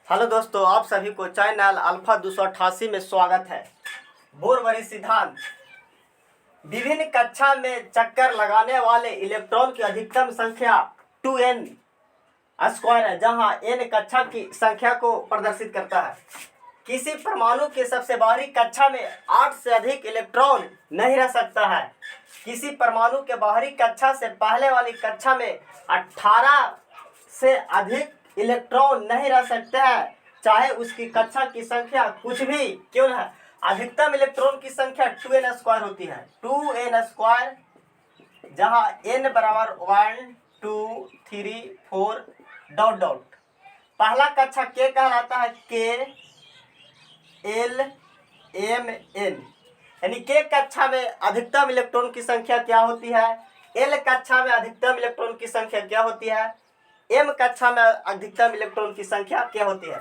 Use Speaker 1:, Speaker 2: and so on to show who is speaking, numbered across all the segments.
Speaker 1: Hello दोस्तों, आप सभी को चैनल अल्फा 288 में स्वागत है। बोरवरी सिद्धांत विभिन्न कक्षा में चक्कर लगाने वाले इलेक्ट्रॉन की अधिकतम संख्या 2n स्क्वायर है, जहां n कक्षा की संख्या को प्रदर्शित करता है। किसी परमाणु के सबसे बाहरी कक्षा में 8 से अधिक इलेक्ट्रॉन नहीं रह सकता है। किसी परमाणु के बाहरी कक्षा से पहले वाली कक्षा में 18 से अधिक इलेक्ट्रॉन नहीं रह सकते हैं, चाहे उसकी कक्षा की संख्या कुछ भी क्यों न है। अधिकतम इलेक्ट्रॉन की संख्या 2n स्क्वायर होती है। 2n स्क्वायर, जहां n बराबर 1 2 3 4 डॉट डॉट। पहला कक्षा k कहलाता है, k l m n, यानी k कक्षा में अधिकतम इलेक्ट्रॉन की संख्या क्या होती है, l कक्षा में अधिकतम इलेक्ट्रॉन की संख्या क्या होती है, m कक्षा में अधिकतम इलेक्ट्रॉन की संख्या क्या होती है।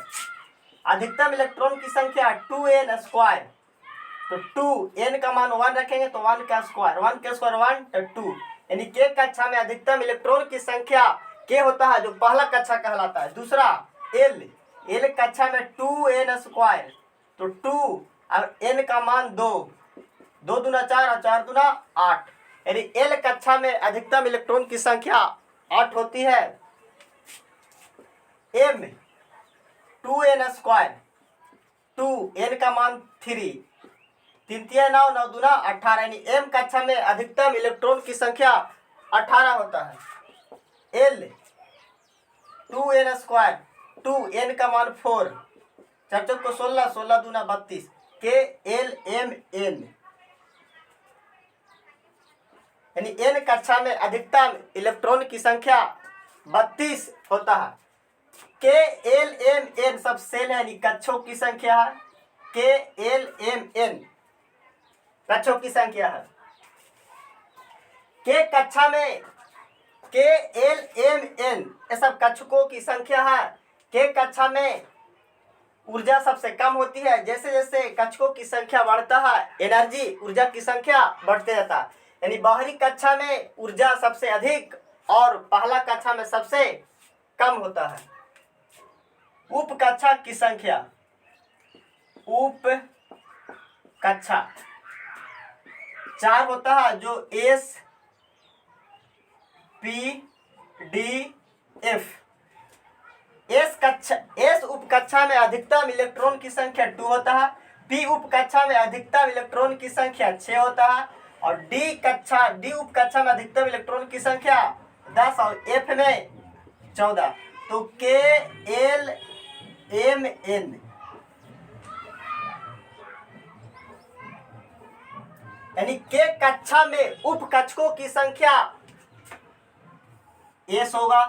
Speaker 1: अधिकतम इलेक्ट्रॉन की संख्या 2n स्क्वायर, तो 2n का मान 1 रखेंगे तो 1 का स्क्वायर 1 तो 2, यानी k कक्षा में अधिकतम इलेक्ट्रॉन की संख्या k होता है, जो पहला कक्षा कहलाता है। दूसरा l कक्षा में 2n स्क्वायर, तो 2 और n का मान 2 दूना 4 और 4 दूना 8, यानी l कक्षा में अधिकतम इलेक्ट्रॉन की संख्या 8 होती है। m 2n स्क्वायर, 2n का मान 3 3 9 9 दूना 18, यानी m कक्षा में अधिकतम इलेक्ट्रॉन की संख्या 18 होता है। l 2n स्क्वायर, 2n का मान 4 4 को 16 16 दूना 32, k l m n, यानी n कक्षा में अधिकतम इलेक्ट्रॉन की संख्या 32 होता है। k l m n सब सेल है, यानी कक्षों की संख्या है। k l m n कक्षों की संख्या है। k कक्षा में k l m n ये सब कक्षकों की संख्या है। k कक्षा में ऊर्जा सबसे कम होती है। जैसे जैसे कक्षकों की संख्या बढ़ता है, एनर्जी ऊर्जा की संख्या बढ़ते जाता है, यानी बाहरी कक्षा में ऊर्जा सबसे अधिक और पहला कक्षा में सबसे कम होता है। उप कक्षा की संख्या, उप कक्षा 4 होता है, जो s p d f। s उप कक्षा में अधिकतम इलेक्ट्रॉन की संख्या 2 होता है, p उप कक्षा में अधिकतम इलेक्ट्रॉन की संख्या 6 होता है, और d उप कक्षा में अधिकतम इलेक्ट्रॉन की संख्या 10 और f में 14। तो k l m n यानी k कक्षा में उप कक्षकों की संख्या s होगा।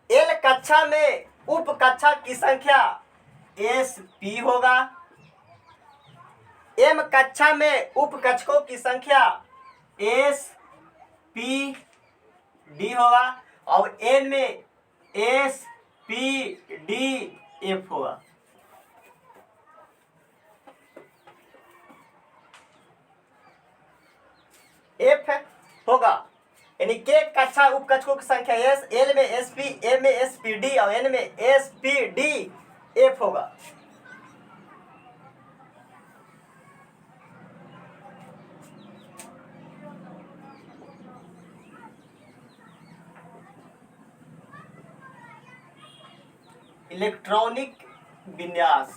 Speaker 1: l कक्षा में उप कक्षा की संख्या s p होगा। m कक्षा में उप कक्षकों की संख्या s p d होगा, और n में s p d f होगा। f होगा, यानी k कक्षा उप कक्षकों की संख्या s, l में sp, m में spd और n में spd f होगा। इलेक्ट्रॉनिक विन्यास,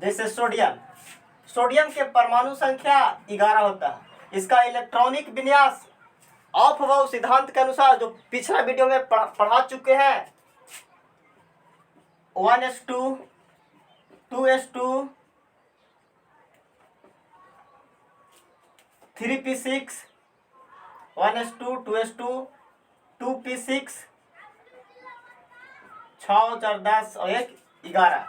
Speaker 1: जैसे सोडियम के परमाणु संख्या 11 होता है। इसका इलेक्ट्रॉनिक विन्यास ऑफ-बाउ सिद्धांत के अनुसार, जो पिछला वीडियो में पढ़ा चुके हैं, 1s2 2s2 3p6 1s2 2s2 2p6 6 और 4 10 और 1 11।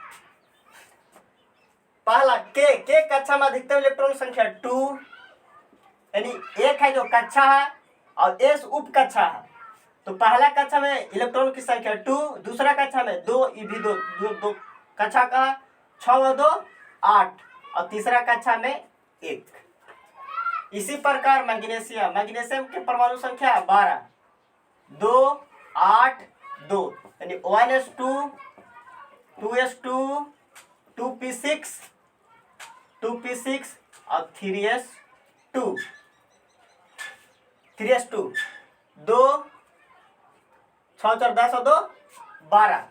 Speaker 1: पहला k कक्षा में अधिकतम इलेक्ट्रॉन संख्या 2, यानी एक है जो कक्षा है और s उप कक्षा है। तो पहला कक्षा में इलेक्ट्रॉन की संख्या 2, दूसरा कक्षा में 2, ये भी दो कक्षा का 6 और 2 8, और तीसरा कक्षा में 1। इसी प्रकार मैग्नीशियम के परमाणु संख्या 12, 2 8 2, यानी 1s2, 2s2, 2p6, 2p6 और 3s2, 3s2, 2 6 4 10 और 2 12।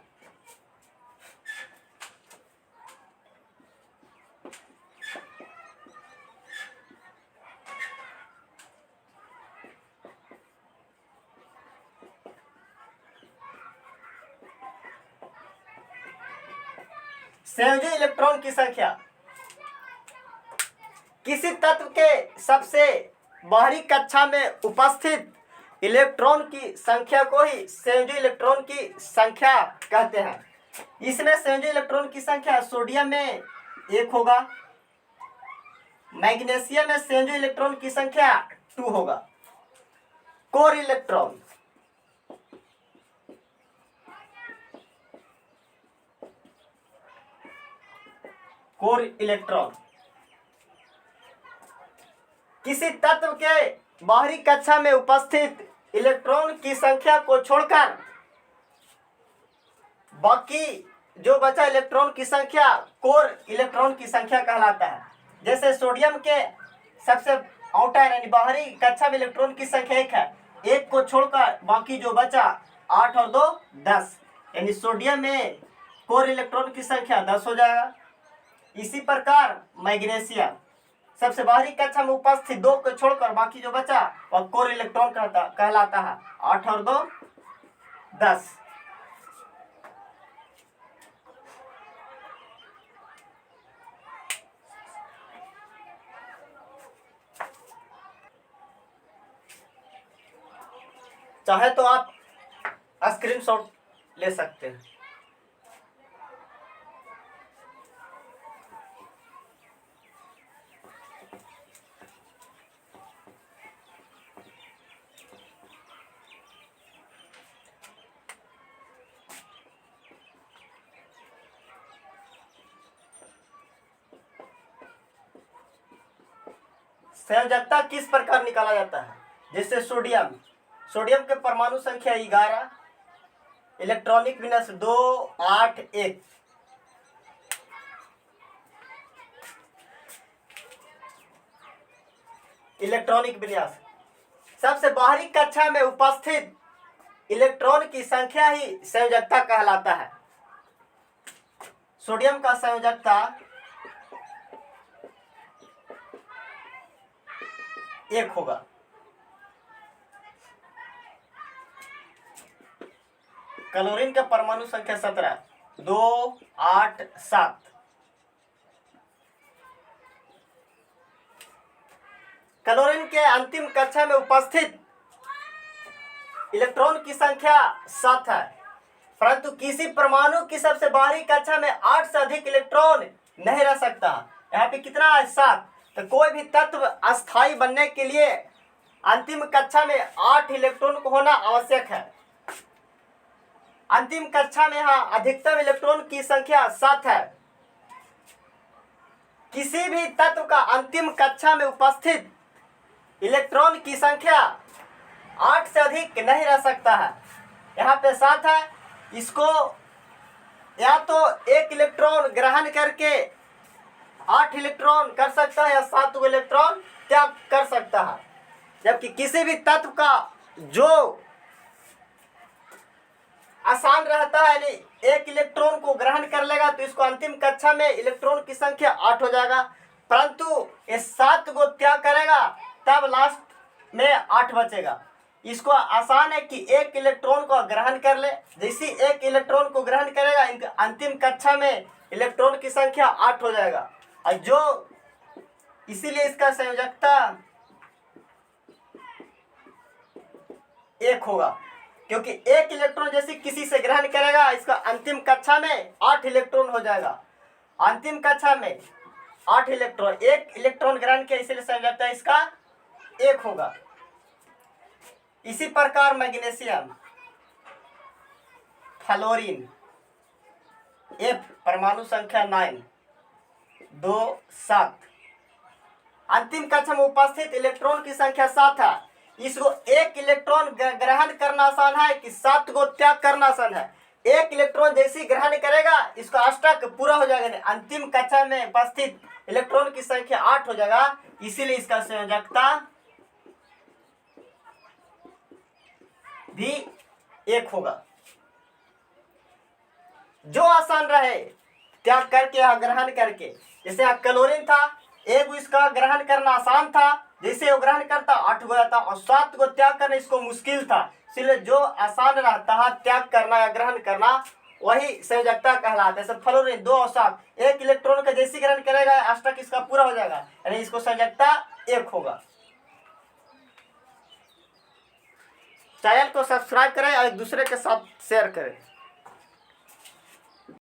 Speaker 1: संयोजी इलेक्ट्रॉन की संख्या किसी तत्व के सबसे बाहरी कक्षा में उपस्थित इलेक्ट्रॉन की संख्या को ही संयोजी इलेक्ट्रॉन की संख्या कहते हैं। इसमें संयोजी इलेक्ट्रॉन की संख्या सोडियम में 1 होगा, मैग्नीशियम में संयोजी इलेक्ट्रॉन की संख्या 2 होगा। कोर इलेक्ट्रॉन किसी तत्व के बाहरी कक्षा में उपस्थित इलेक्ट्रॉन की संख्या को छोड़कर बाकी जो बचा इलेक्ट्रॉन की संख्या कोर इलेक्ट्रॉन की संख्या कहलाता है। जैसे सोडियम के सबसे आउटर यानी बाहरी कक्षा में इलेक्ट्रॉन की संख्या 1 है, 1 को छोड़कर बाकी जो बचा 8 और 2 10, यानी सोडियम में कोर इलेक्ट्रॉन की संख्या 10 हो जाएगा। इसी प्रकार मैग्नीशियम सबसे बाहरी कक्षा में उपस्थित 2 को छोड़कर बाकी जो बचा वह कोर इलेक्ट्रॉन कहलाता है, 8 और 2 10। चाहे तो आप स्क्रीनशॉट ले सकते हैं। संयोजकता किस प्रकार निकाला जाता है? जैसे सोडियम के परमाणु संख्या 11, इलेक्ट्रॉनिक विन्यास 2 8 1। इलेक्ट्रॉनिक विन्यास सबसे बाहरी कक्षा में उपस्थित इलेक्ट्रॉन की संख्या ही संयोजकता कहलाता है। सोडियम का संयोजकता 1 होगा। क्लोरीन का परमाणु संख्या 17, 2 8 7। क्लोरीन के अंतिम कक्षा में उपस्थित इलेक्ट्रॉन की संख्या 7 है, परंतु किसी परमाणु की सबसे बाहरी कक्षा में 8 से अधिक इलेक्ट्रॉन नहीं रह सकता। यहाँ पे कितना है? 7। तो कोई भी तत्व अस्थायी बनने के लिए अंतिम कक्षा में 8 इलेक्ट्रॉन को होना आवश्यक है। अंतिम कक्षा में यहाँ अधिकतम इलेक्ट्रॉन की संख्या 7 है। किसी भी तत्व का अंतिम कक्षा में उपस्थित इलेक्ट्रॉन की संख्या 8 से अधिक नहीं रह सकता है। यहाँ पे 7 है, इसको या तो 1 इलेक्ट्रॉन ग्रहण करके 8 इलेक्ट्रॉन कर सकता है या 7 इलेक्ट्रॉन त्याग कर सकता है। जबकि किसी भी तत्व का जो आसान रहता है यानी 1 इलेक्ट्रॉन को ग्रहण कर लेगा तो इसको अंतिम कक्षा में इलेक्ट्रॉन की संख्या 8 हो जाएगा, परंतु ये 7 को त्याग करेगा तब लास्ट में 8 बचेगा। इसको आसान है कि 1 इलेक्ट्रॉन को ग्रहण कर ले, जैसे 1 इलेक्ट्रॉन को ग्रहण करेगा इनके अंतिम कक्षा में इलेक्ट्रॉन की संख्या 8 हो जाएगा। और जो इसीलिए इसका संयोजकता 1 होगा, क्योंकि 1 इलेक्ट्रॉन जैसे किसी से ग्रहण करेगा इसका अंतिम कक्षा में 8 इलेक्ट्रॉन हो जाएगा। अंतिम कक्षा में 8 इलेक्ट्रॉन, 1 इलेक्ट्रॉन ग्रहण किया इसलिए संयोजकता इसका 1 होगा। इसी प्रकार मैग्नीशियम, फ्लोरीन, F परमाणु संख्या 9, 2 7। अंतिम कक्षा में उपस्थित इलेक्ट्रॉन की संख्या 7 है। इसको 1 इलेक्ट्रॉन ग्रहण करना आसान है कि 7 को त्याग करना आसान है? एक इलेक्ट्रॉन जैसी ग्रहण करेगा इसका अष्टक पूरा हो जाएगा, अंतिम कक्षा में उपस्थित इलेक्ट्रॉन की संख्या 8 हो जाएगा, इसीलिए इसका संयोजकता भी 1 होगा। जो आसान रहे त्याग करके या ग्रहण करके, जैसे यहाँ क्लोरीन था, एक इसका ग्रहण करना आसान था, जैसे वो ग्रहण करता 8 हो जाता, और 7 को त्याग करना इसको मुश्किल था, इसलिए जो आसान रहता है त्याग करना या ग्रहण करना वही संयोजकता कहलाता है। जैसे फ्लोरीन 2 और 7, एक इलेक्ट्रॉन का जैसे ग्रहण करेगा अष्टक इसका पूरा हो जाएगा, यानी इसको संयोजकता 1 होगा। चैनल को सब्सक्राइब करें और एक दूसरे के साथ शेयर करें।